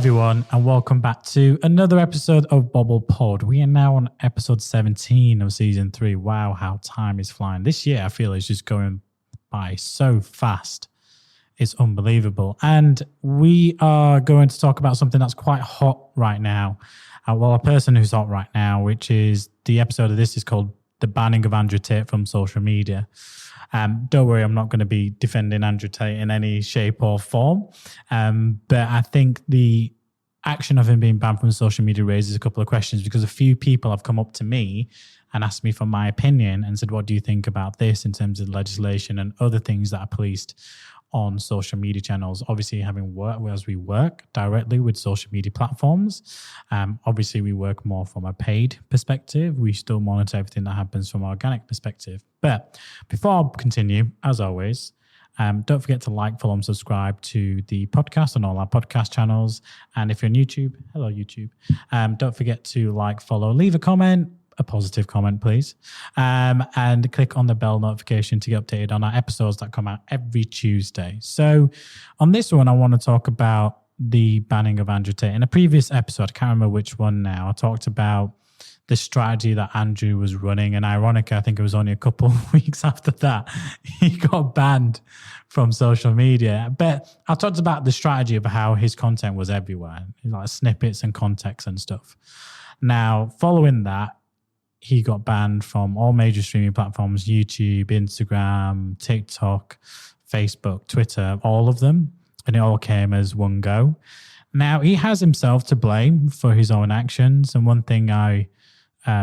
everyone, and welcome back to another episode of Bobble Pod. We are now on episode 17 of season 3. Wow, how time is flying. This year, I feel, is just going by so fast. It's unbelievable. And we are going to talk about something that's quite hot right now. A person who's hot right now, which is the episode of this is called The Banning of Andrew Tate from Social Media. Don't worry, I'm not going to be defending Andrew Tate in any shape or form. But I think the action of him being banned from social media raises a couple of questions, because a few people have come up to me and asked me for my opinion and said, what do you think about this in terms of legislation and other things that are policed on social media channels? Obviously, having worked as we work directly with social media platforms, obviously we work more from a paid perspective. We still monitor everything that happens from an organic perspective. But before I continue, as always, don't forget to like, follow, and subscribe to the podcast on all our podcast channels. And if you're on YouTube, hello YouTube. Don't forget to like, follow, leave a comment. A positive comment, please. And click on the bell notification to get updated on our episodes that come out every Tuesday. So on this one, I want to talk about the banning of Andrew Tate. In a previous episode, I can't remember which one now, I talked about the strategy that Andrew was running. And ironically, I think it was only a couple of weeks after that, he got banned from social media. But I talked about the strategy of how his content was everywhere, like snippets and context and stuff. Now, following that, he got banned from all major streaming platforms, YouTube, Instagram, TikTok, Facebook, Twitter, all of them. And it all came as one go. Now, he has himself to blame for his own actions. And one thing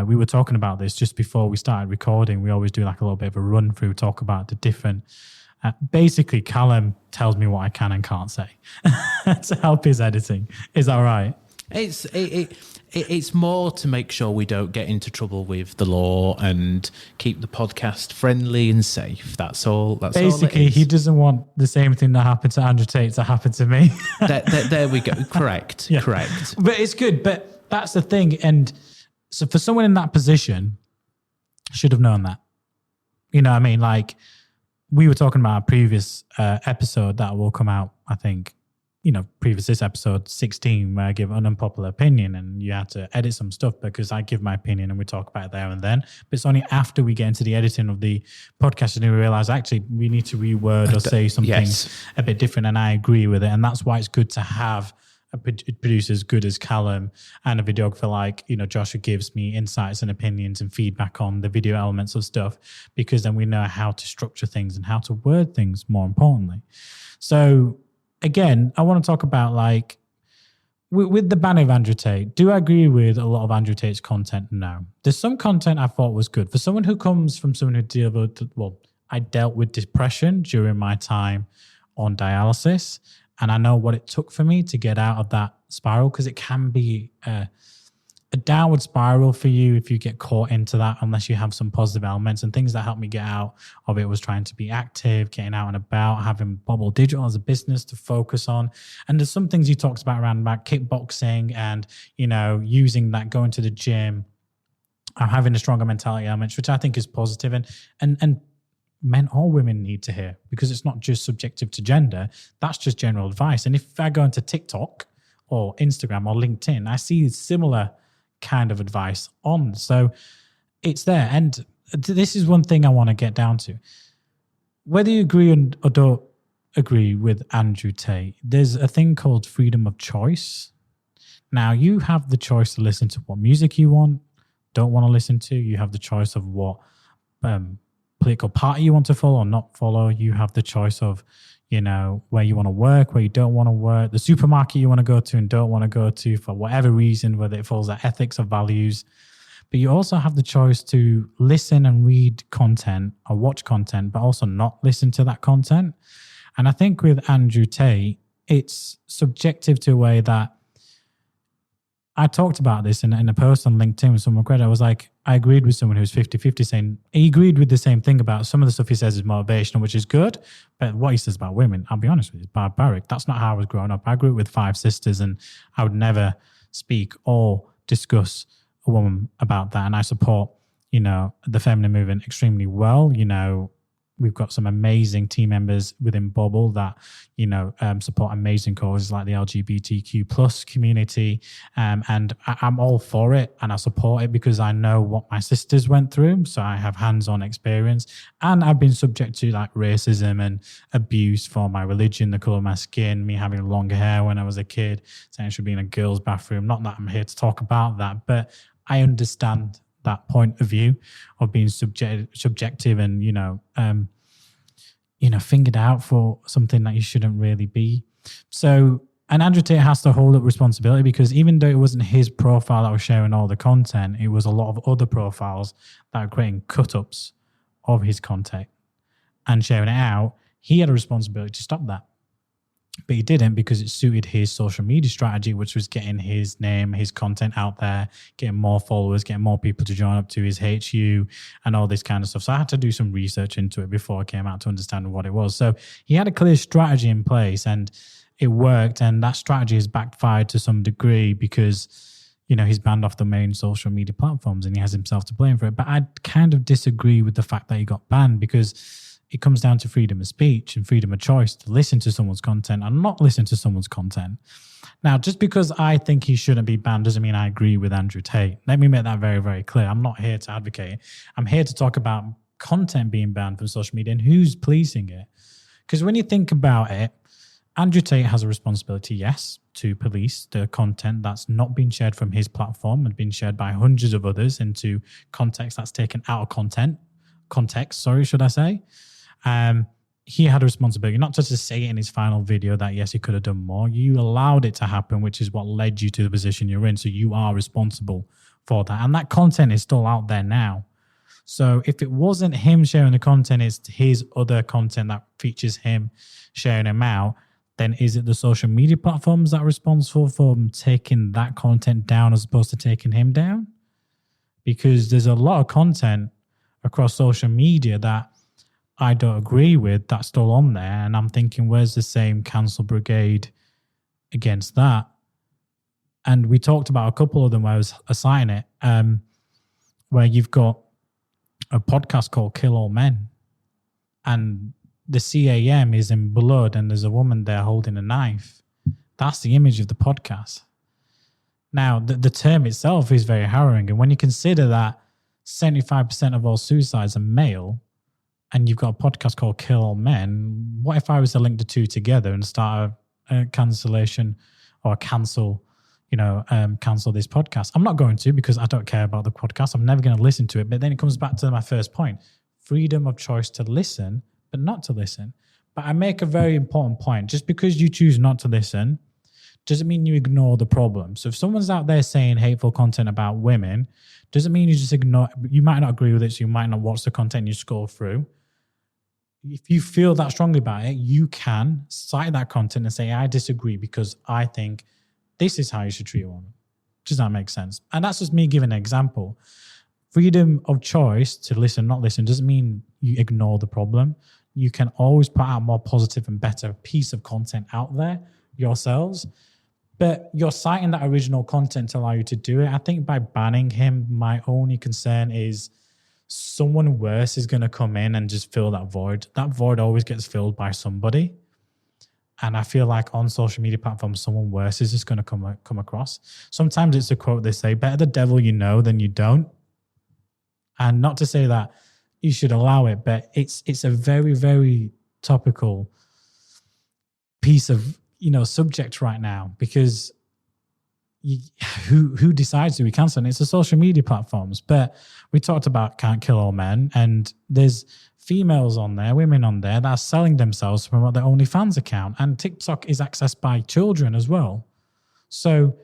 we were talking about this just before we started recording. We always do like a little bit of a run through, talk about the different... basically, Callum tells me what I can and can't say to help his editing. Is that right? It's more to make sure we don't get into trouble with the law and keep the podcast friendly and safe. That's all. Basically, he doesn't want the same thing that happened to Andrew Tate to happen to me. There we go. Correct. Yeah. Correct. But it's good. But that's the thing. And so for someone in that position, should have known that. You know what I mean? Like we were talking about a previous episode that will come out, I think, previous this episode 16, where I give an unpopular opinion and you have to edit some stuff because I give my opinion and we talk about it there and then. But it's only after we get into the editing of the podcast and we realize actually we need to reword or say something a bit different. And I agree with it. And that's why it's good to have a producer as good as Callum and a videographer like, Josh, who gives me insights and opinions and feedback on the video elements of stuff, because then we know how to structure things and how to word things more importantly. So, again, I want to talk about like with the ban of Andrew Tate. Do I agree with a lot of Andrew Tate's content? No. There's some content I thought was good. For someone who comes from someone who I dealt with depression during my time on dialysis, and I know what it took for me to get out of that spiral, because it can be a downward spiral for you if you get caught into that, unless you have some positive elements. And things that helped me get out of it was trying to be active, getting out and about, having Bobble Digital as a business to focus on. And there's some things he talks about around about kickboxing and, using that, going to the gym, having a stronger mentality elements, which I think is positive. And men or women need to hear, because it's not just subjective to gender. That's just general advice. And if I go into TikTok or Instagram or LinkedIn, I see similar kind of advice on. So it's there. And this is one thing I want to get down to. Whether you agree or don't agree with Andrew Tate, there's a thing called freedom of choice. Now, you have the choice to listen to what music you don't want to listen to. You have the choice of what political party you want to follow or not follow. You have the choice of where you want to work, where you don't want to work, the supermarket you want to go to and don't want to go to for whatever reason, whether it falls at ethics or values. But you also have the choice to listen and read content or watch content, but also not listen to that content. And I think with Andrew Tate, it's subjective to a way that I talked about this in a post on LinkedIn with someone credit. I was like, I agreed with someone who was 50-50 saying he agreed with the same thing about some of the stuff he says is motivational, which is good. But what he says about women, I'll be honest with you, is barbaric. That's not how I was growing up. I grew up with 5 sisters and I would never speak or discuss a woman about that. And I support, the feminine movement extremely well. We've got some amazing team members within Bubble that, support amazing causes like the LGBTQ plus community. And I'm all for it, and I support it because I know what my sisters went through. So I have hands-on experience, and I've been subject to like racism and abuse for my religion, the color of my skin, me having longer hair when I was a kid, saying I should be in a girl's bathroom. Not that I'm here to talk about that, but I understand that point of view of being subjective and, fingered out for something that you shouldn't really be. So, and Andrew Tate has to hold up responsibility, because even though it wasn't his profile that was sharing all the content, it was a lot of other profiles that were creating cut-ups of his content and sharing it out. He had a responsibility to stop that. But he didn't, because it suited his social media strategy, which was getting his name, his content out there, getting more followers, getting more people to join up to his HU and all this kind of stuff. So I had to do some research into it before I came out to understand what it was. So he had a clear strategy in place, and it worked. And that strategy has backfired to some degree because, he's banned off the main social media platforms and he has himself to blame for it. But I kind of disagree with the fact that he got banned, because it comes down to freedom of speech and freedom of choice to listen to someone's content and not listen to someone's content. Now, just because I think he shouldn't be banned doesn't mean I agree with Andrew Tate. Let me make that very, very clear. I'm not here to advocate it. I'm here to talk about content being banned from social media and who's policing it. Because when you think about it, Andrew Tate has a responsibility, yes, to police the content that's not been shared from his platform and been shared by hundreds of others into context that's taken out of context, should I say. He had a responsibility, not just to say in his final video that, yes, he could have done more. You allowed it to happen, which is what led you to the position you're in. So you are responsible for that. And that content is still out there now. So if it wasn't him sharing the content, it's his other content that features him sharing him out, then is it the social media platforms that are responsible for taking that content down as opposed to taking him down? Because there's a lot of content across social media that I don't agree with that's still on there. And I'm thinking, where's the same cancel brigade against that? And we talked about a couple of them where I was citing it, where you've got a podcast called Kill All Men. And the CAM is in blood and there's a woman there holding a knife. That's the image of the podcast. Now, the term itself is very harrowing. And when you consider that 75% of all suicides are male, and you've got a podcast called Kill All Men, what if I was to link the two together and start a cancellation or cancel this podcast? I'm not going to, because I don't care about the podcast. I'm never going to listen to it. But then it comes back to my first point, freedom of choice to listen, but not to listen. But I make a very important point. Just because you choose not to listen doesn't mean you ignore the problem. So if someone's out there saying hateful content about women, doesn't mean you just ignore. You might not agree with it, so you might not watch the content, you scroll through. If you feel that strongly about it, you can cite that content and say, I disagree because I think this is how you should treat a woman. Does that make sense? And that's just me giving an example. Freedom of choice to listen, not listen, doesn't mean you ignore the problem. You can always put out more positive and better piece of content out there yourselves. But you're citing that original content to allow you to do it. I think by banning him, my only concern is someone worse is going to come in and just fill that void. That void always gets filled by somebody. And I feel like on social media platforms, someone worse is just going to come across. Sometimes it's a quote they say, better the devil you know than you don't. And not to say that you should allow it, but it's a very, very topical piece of, subject right now, because who decides who we cancel? And it's the social media platforms. But we talked about Can't Kill All Men, and there's females on there, women on there that are selling themselves to promote their OnlyFans account. And TikTok is accessed by children as well. So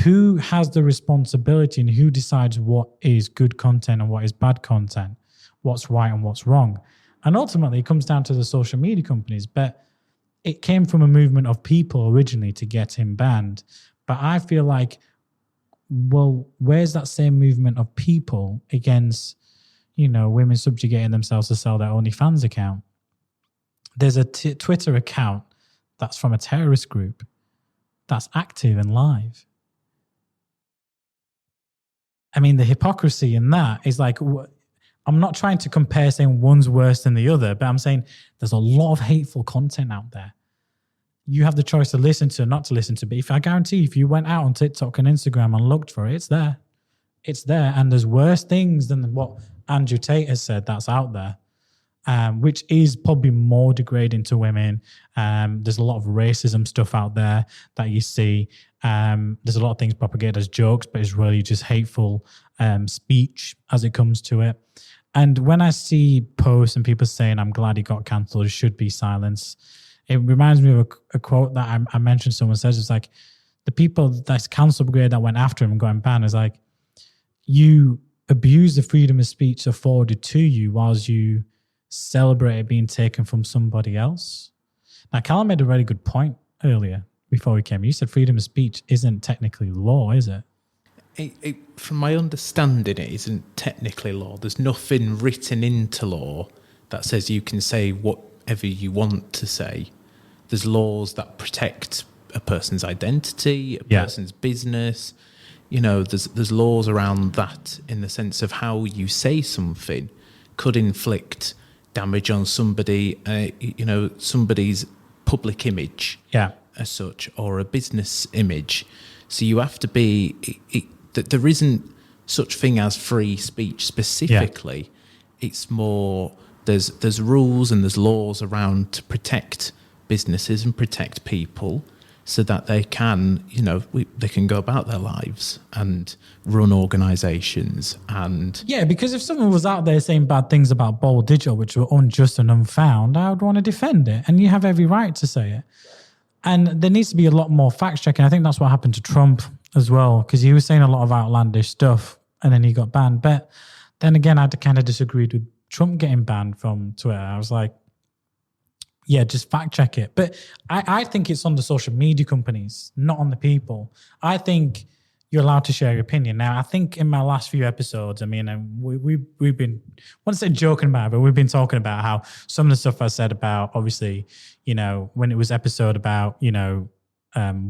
who has the responsibility and who decides what is good content and what is bad content, what's right and what's wrong? And ultimately, it comes down to the social media companies. But it came from a movement of people originally to get him banned. But I feel like, well, where's that same movement of people against, women subjugating themselves to sell their OnlyFans account? There's a Twitter account that's from a terrorist group that's active and live. I mean, the hypocrisy in that is like, I'm not trying to compare saying one's worse than the other, but I'm saying there's a lot of hateful content out there. You have the choice to listen to, not to listen to. But I guarantee if you went out on TikTok and Instagram and looked for it, it's there. It's there. And there's worse things than what Andrew Tate has said that's out there, which is probably more degrading to women. There's a lot of racism stuff out there that you see. There's a lot of things propagated as jokes, but it's really just hateful speech as it comes to it. And when I see posts and people saying, I'm glad he got cancelled, it should be silence, it reminds me of a quote that I mentioned. Someone says, it's like, the people that's cancel brigade that went after him and got him banned is like, you abuse the freedom of speech afforded to you whilst you celebrate it being taken from somebody else. Now, Callum made a really good point earlier before we came. You said freedom of speech isn't technically law, is it? From my understanding, it isn't technically law. There's nothing written into law that says you can say whatever you want to say. There's laws that protect a person's identity, a person's business. You know, there's laws around that in the sense of how you say something could inflict damage on somebody, somebody's public image as such, or a business image. So you have to be, that there isn't such thing as free speech specifically. It's more, there's rules and there's laws around to protect businesses and protect people so that they can, they can go about their lives and run organisations. And yeah, because if someone was out there saying bad things about Bold Digital, which were unjust and unfound, I would want to defend it. And you have every right to say it. And there needs to be a lot more fact checking. I think that's what happened to Trump as well, because he was saying a lot of outlandish stuff and then he got banned. But then again, I kind of disagreed with Trump getting banned from Twitter. I was like, yeah, just fact check it. But I think it's on the social media companies, not on the people. I think you're allowed to share your opinion. Now, I think in my last few episodes, I mean, we've been, I want to say joking about it, but we've been talking about how some of the stuff I said about, obviously, when it was episode about,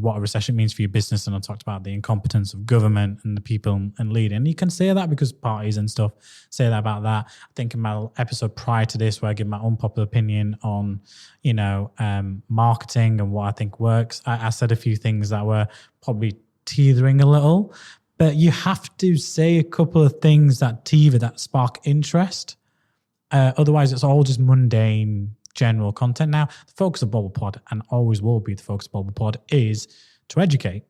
what a recession means for your business, and I talked about the incompetence of government and the people and leading. And you can say that because parties and stuff say that about that. I think in my episode prior to this, where I give my unpopular opinion on, marketing and what I think works, I said a few things that were probably teetering a little, but you have to say a couple of things that spark interest. Otherwise, it's all just mundane general content. Now, the focus of Bubble Pod, and always will be the focus of Bubble Pod, is to educate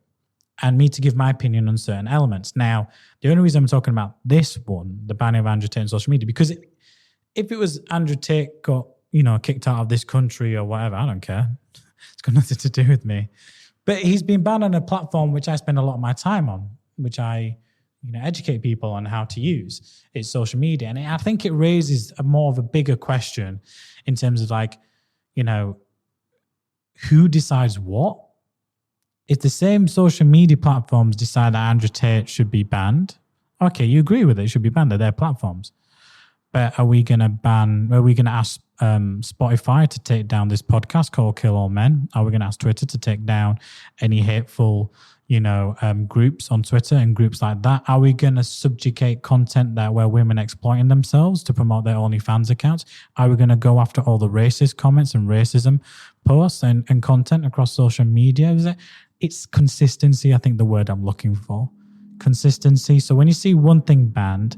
and me to give my opinion on certain elements. Now, the only reason I'm talking about this one, the banning of Andrew Tate on social media, because if it was Andrew Tate got, kicked out of this country or whatever, I don't care. It's got nothing to do with me. But he's been banned on a platform which I spend a lot of my time on, which I educate people on how to use. It's social media. And I think it raises more of a bigger question in terms of who decides what? If the same social media platforms decide that Andrew Tate should be banned, okay, you agree with it, it should be banned, they're their platforms. But are we going to ask Spotify to take down this podcast called Kill All Men? Are we going to ask Twitter to take down any hateful groups on Twitter and groups like that? Are we going to subjugate content where women exploiting themselves to promote their OnlyFans accounts? Are we going to go after all the racist comments and racism posts and content across social media? It's consistency, I think the word I'm looking for. Consistency. So when you see one thing banned,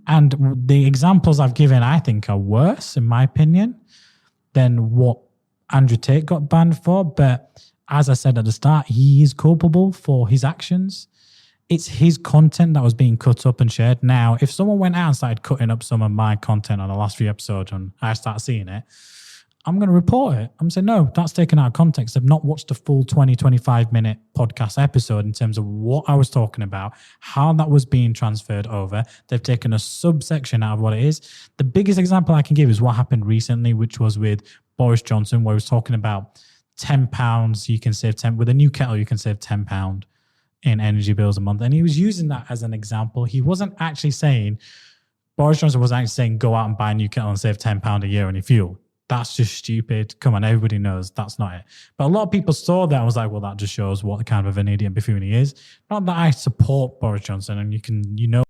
and the examples I've given, I think, are worse, in my opinion, than what Andrew Tate got banned for. But as I said at the start, he is culpable for his actions. It's his content that was being cut up and shared. Now, if someone went out and started cutting up some of my content on the last few episodes and I start seeing it, I'm going to report it. I'm saying, no, that's taken out of context. I've not watched the full 20, 25-minute podcast episode in terms of what I was talking about, how that was being transferred over. They've taken a subsection out of what it is. The biggest example I can give is what happened recently, which was with Boris Johnson, where he was talking about £10, you can save 10, with a new kettle, you can save £10 in energy bills a month. And he was using that as an example. He wasn't actually saying, Boris Johnson wasn't actually saying, go out and buy a new kettle and save £10 a year on your fuel. That's just stupid. Come on, everybody knows that's not it. But a lot of people saw that and was like, well, that just shows what kind of an idiot buffoon he is. Not that I support Boris Johnson, and you know